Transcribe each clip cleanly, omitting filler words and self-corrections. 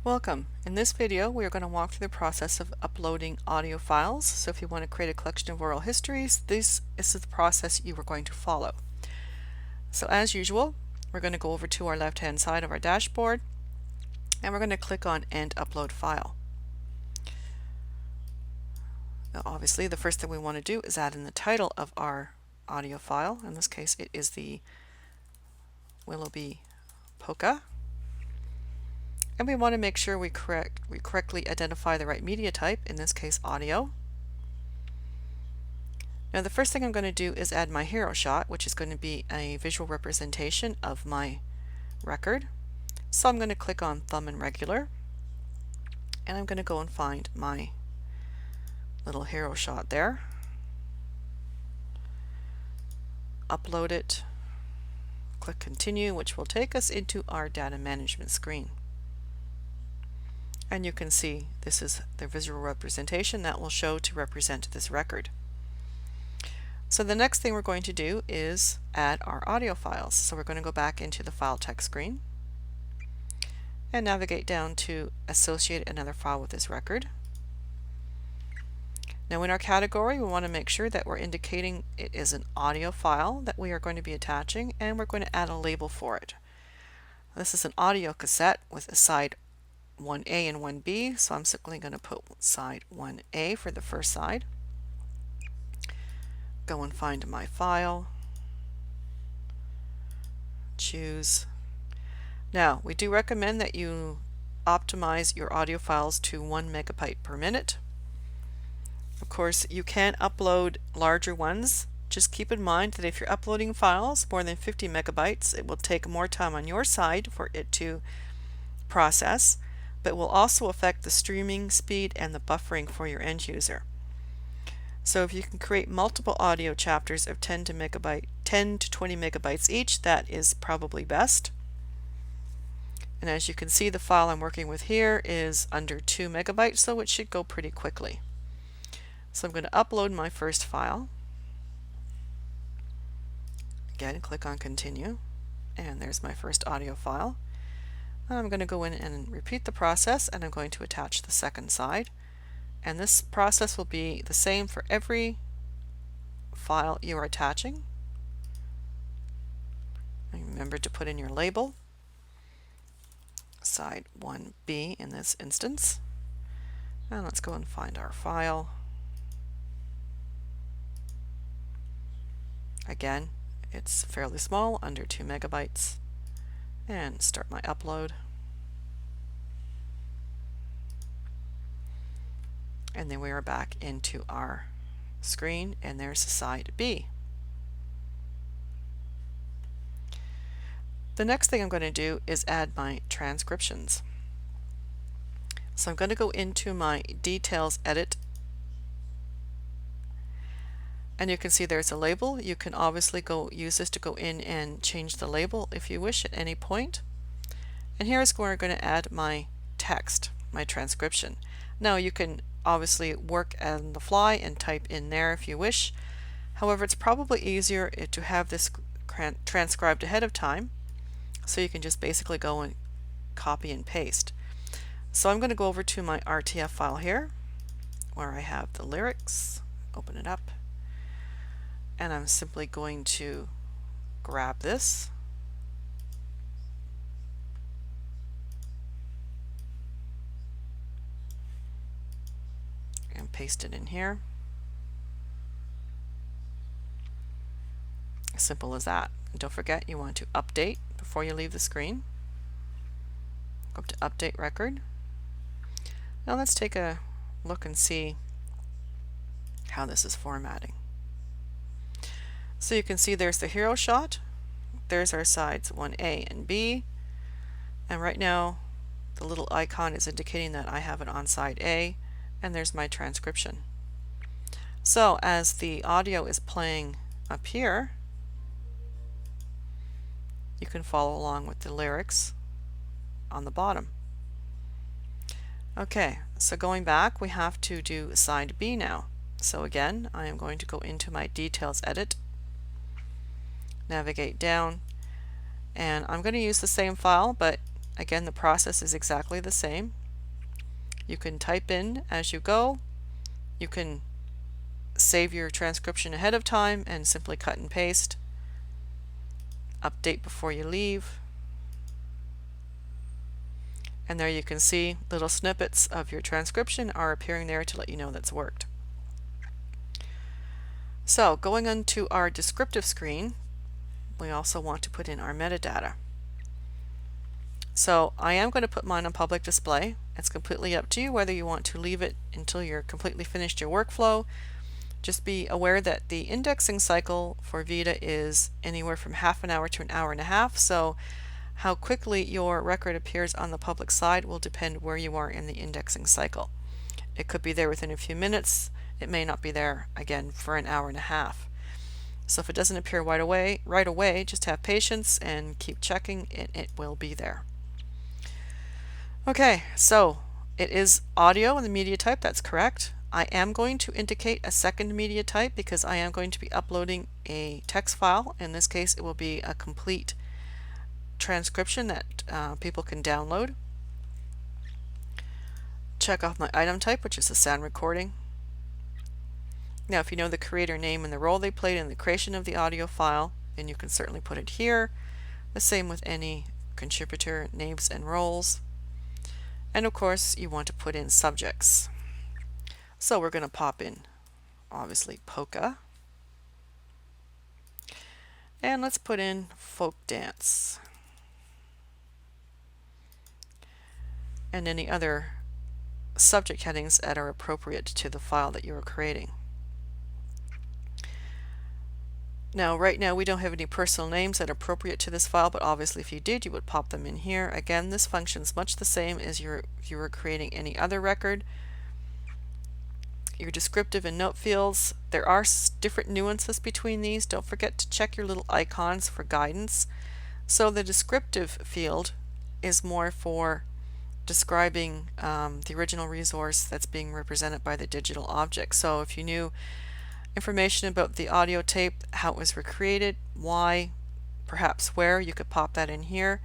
Welcome. In this video we are going to walk through the process of uploading audio files. So if you want to create a collection of oral histories, this is the process you are going to follow. So as usual, we're going to go over to our left hand side of our dashboard and we're going to click on End Upload File. Now obviously the first thing we want to do is add in the title of our audio file. In this case it is the Willoughby polka. And we want to make sure we correctly identify the right media type, in this case audio. Now the first thing I'm going to do is add my hero shot, which is going to be a visual representation of my record. So I'm going to click on Thumb and Regular, and I'm going to go and find my little hero shot there. Upload it, click Continue, which will take us into our data management screen. And you can see this is the visual representation that will show to represent this record. So the next thing we're going to do is add our audio files. So we're going to go back into the file text screen and navigate down to associate another file with this record. Now in our category we want to make sure that we're indicating it is an audio file that we are going to be attaching, and we're going to add a label for it. This is an audio cassette with a side 1A and 1B, so I'm simply going to put side 1A for the first side. Go and find my file, choose. Now we do recommend that you optimize your audio files to 1 megabyte per minute. Of course you can upload larger ones. Just keep in mind that if you're uploading files more than 50 megabytes, it will take more time on your side for it to process, but will also affect the streaming speed and the buffering for your end user. So if you can create multiple audio chapters of 10 to 20 megabytes each, that is probably best. And as you can see, the file I'm working with here is under 2 megabytes, so it should go pretty quickly. So I'm going to upload my first file. Again, click on Continue, and there's my first audio file. I'm going to go in and repeat the process, and I'm going to attach the second side. And this process will be the same for every file you are attaching. And remember to put in your label, side 1B in this instance. And let's go and find our file. Again, it's fairly small, under 2 megabytes. And start my upload. And then we are back into our screen, and there's side B. The next thing I'm going to do is add my transcriptions. So I'm going to go into my details edit, and you can see there's a label. You can obviously use this to go in and change the label if you wish at any point. And here is where I'm going to add my text, my transcription. Now you can obviously work on the fly and type in there if you wish. However, it's probably easier to have this transcribed ahead of time, so you can just basically go and copy and paste. So I'm going to go over to my RTF file here where I have the lyrics, open it up, and I'm simply going to grab this and paste it in here. As simple as that. And don't forget, you want to update before you leave the screen. Go up to Update Record. Now let's take a look and see how this is formatting. So you can see there's the hero shot, there's our sides 1A and B, and right now the little icon is indicating that I have it on side A, and there's my transcription. So as the audio is playing up here, you can follow along with the lyrics on the bottom. Okay, so going back, we have to do side B now. So again, I am going to go into my details edit, navigate down, and I'm going to use the same file, but Again, the process is exactly the same. You can type in as you go. You can save your transcription ahead of time and simply cut and paste. Update before you leave. And there you can see little snippets of your transcription are appearing there to let you know that's worked. So going on to our descriptive screen, we also want to put in our metadata. So I am going to put mine on public display. It's completely up to you whether you want to leave it until you're completely finished your workflow. Just be aware that the indexing cycle for VITA is anywhere from half an hour to an hour and a half, so how quickly your record appears on the public side will depend where you are in the indexing cycle. It could be there within a few minutes. It may not be there again for an hour and a half. So if it doesn't appear right away, just have patience and keep checking, and it will be there. Okay, so it is audio in the media type, that's correct. I am going to indicate a second media type because I am going to be uploading a text file. In this case, it will be a complete transcription that people can download. Check off my item type, which is a sound recording. Now, if you know the creator name and the role they played in the creation of the audio file, then you can certainly put it here. The same with any contributor names and roles. And of course, you want to put in subjects. So we're going to pop in, obviously, polka. And let's put in folk dance. And any other subject headings that are appropriate to the file that you are creating. Now, right now we don't have any personal names that are appropriate to this file, but obviously if you did, you would pop them in here. Again, this functions much the same as if you were creating any other record. Your descriptive and note fields, there are different nuances between these. Don't forget to check your little icons for guidance. So the descriptive field is more for describing the original resource that's being represented by the digital object. So if you knew information about the audio tape, how it was recreated, why, perhaps where, you could pop that in here.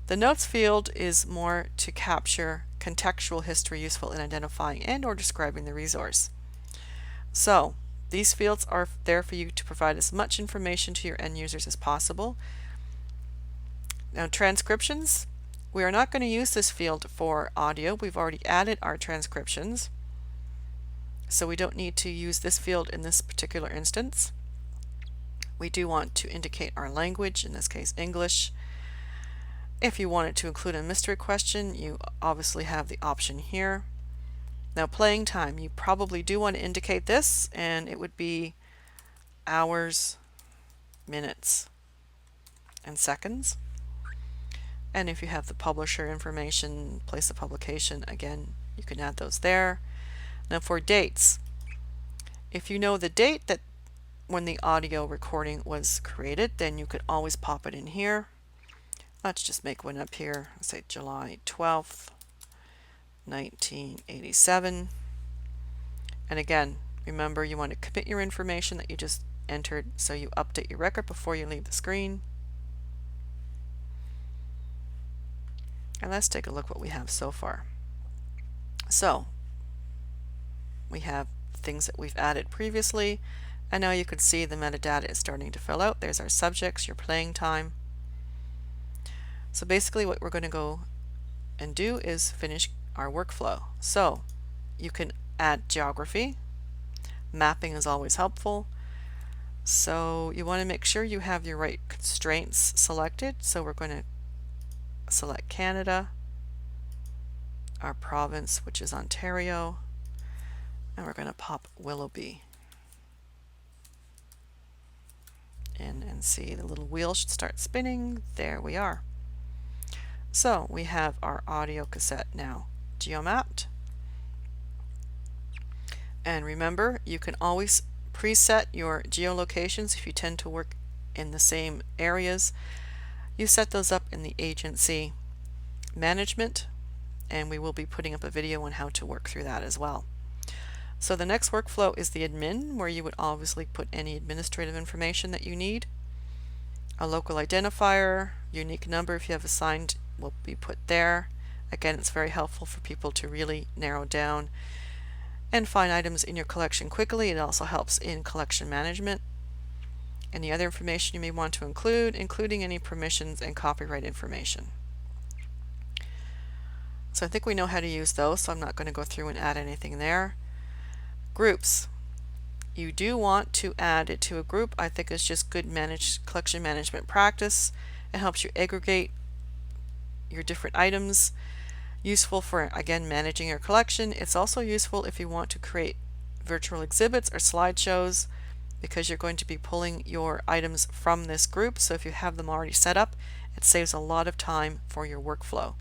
The notes field is more to capture contextual history useful in identifying and or describing the resource. So these fields are there for you to provide as much information to your end users as possible. Now, transcriptions, we are not going to use this field for audio. We've already added our transcriptions, so we don't need to use this field in this particular instance. We do want to indicate our language, in this case English. If you wanted to include a mystery question, you obviously have the option here. Now, playing time, you probably do want to indicate this, and it would be hours, minutes, and seconds. And if you have the publisher information, place of publication, again, you can add those there. Now for dates, if you know the date that when the audio recording was created, then you could always pop it in here. Let's just make one up here. Let's say July 12th, 1987. And again, remember you want to commit your information that you just entered, so you update your record before you leave the screen. And let's take a look what we have so far. So we have things that we've added previously, and now you can see the metadata is starting to fill out. There's our subjects, your playing time. So basically what we're going to go and do is finish our workflow. So you can add geography. Mapping is always helpful. So you want to make sure you have your right constraints selected. So we're going to select Canada, our province, which is Ontario, and we're going to pop Willoughby in and see the little wheel should start spinning. There we are. So we have our audio cassette now geomapped. And remember, you can always preset your geolocations if you tend to work in the same areas. You set those up in the agency management, and we will be putting up a video on how to work through that as well. So the next workflow is the admin, where you would obviously put any administrative information that you need. A local identifier, unique number if you have assigned will be put there. Again, it's very helpful for people to really narrow down and find items in your collection quickly. It also helps in collection management. Any other information you may want to include, including any permissions and copyright information. So I think we know how to use those, so I'm not going to go through and add anything there. Groups. You do want to add it to a group. I think it's just good collection management practice. It helps you aggregate your different items. Useful for, again, managing your collection. It's also useful if you want to create virtual exhibits or slideshows, because you're going to be pulling your items from this group. So if you have them already set up, it saves a lot of time for your workflow.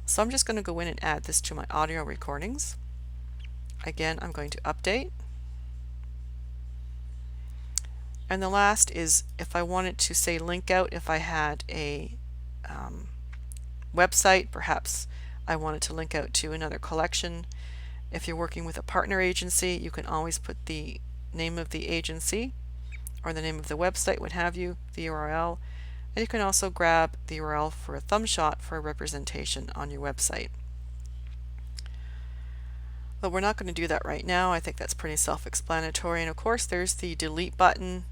So I'm just going to go in and add this to my audio recordings. Again, I'm going to update. And the last is if I wanted to say link out, if I had a website, perhaps I wanted to link out to another collection. If you're working with a partner agency, you can always put the name of the agency or the name of the website, what have you, the URL. And you can also grab the URL for a thumb shot for a representation on your website. But we're not going to do that right now. I think that's pretty self-explanatory. And of course, there's the delete button.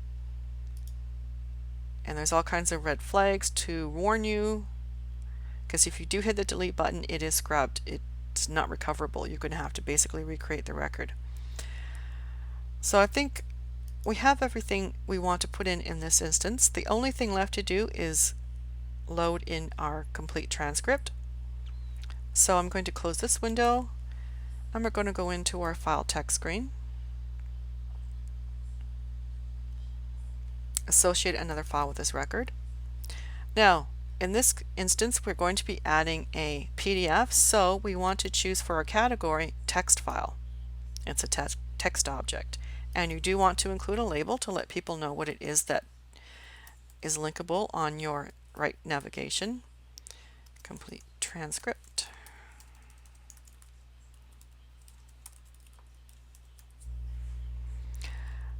And there's all kinds of red flags to warn you, because if you do hit the delete button, it is scrubbed. It's not recoverable. You're going to have to basically recreate the record. So I think we have everything we want to put in this instance. The only thing left to do is load in our complete transcript. So I'm going to close this window, and we're going to go into our file text screen. Associate another file with this record. Now, in this instance, we're going to be adding a PDF, so we want to choose for our category text file. It's a text object. And you do want to include a label to let people know what it is that is linkable on your right navigation. Complete transcript.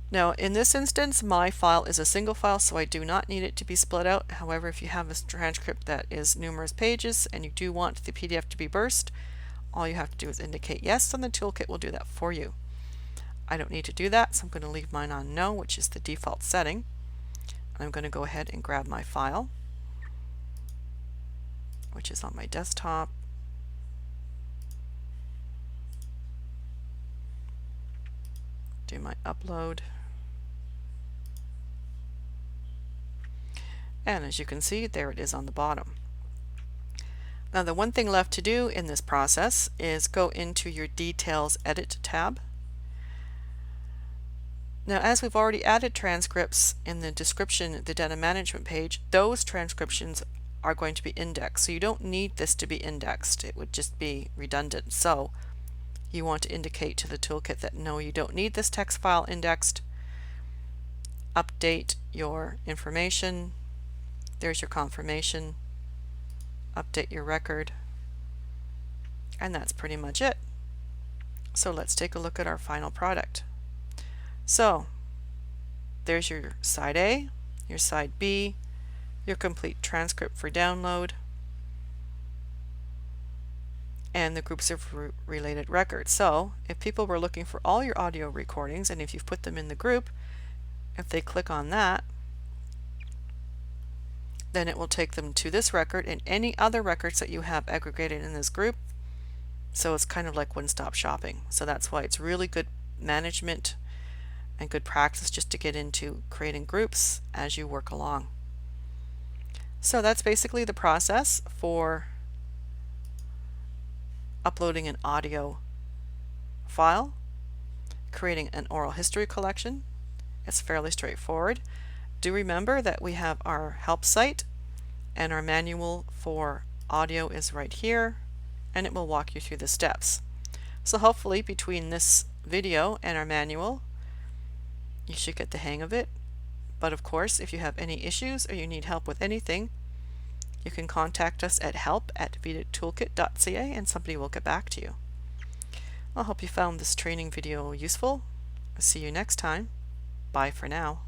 Now, in this instance, my file is a single file, so I do not need it to be split out. However, if you have a transcript that is numerous pages and you do want the PDF to be burst, all you have to do is indicate yes, and the toolkit will do that for you. I don't need to do that, so I'm going to leave mine on no, which is the default setting. I'm going to go ahead and grab my file, which is on my desktop. Do my upload. And as you can see, there it is on the bottom. Now the one thing left to do in this process is go into your Details Edit tab. Now, as we've already added transcripts in the description, the data management page, those transcriptions are going to be indexed. So you don't need this to be indexed. It would just be redundant. So you want to indicate to the toolkit that no, you don't need this text file indexed. Update your information. There's your confirmation. Update your record. And that's pretty much it. So let's take a look at our final product. So there's your side A, your side B, your complete transcript for download, and the groups of related records. So if people were looking for all your audio recordings, and if you've put them in the group, if they click on that, then it will take them to this record and any other records that you have aggregated in this group. So it's kind of like one-stop shopping. So that's why it's really good management and good practice just to get into creating groups as you work along. So that's basically the process for uploading an audio file, creating an oral history collection. It's fairly straightforward. Do remember that we have our help site, and our manual for audio is right here, and it will walk you through the steps. So hopefully between this video and our manual, you should get the hang of it. But of course, if you have any issues or you need help with anything, you can contact us at help@vitatoolkit.ca and somebody will get back to you. I hope you found this training video useful. I'll see you next time. Bye for now.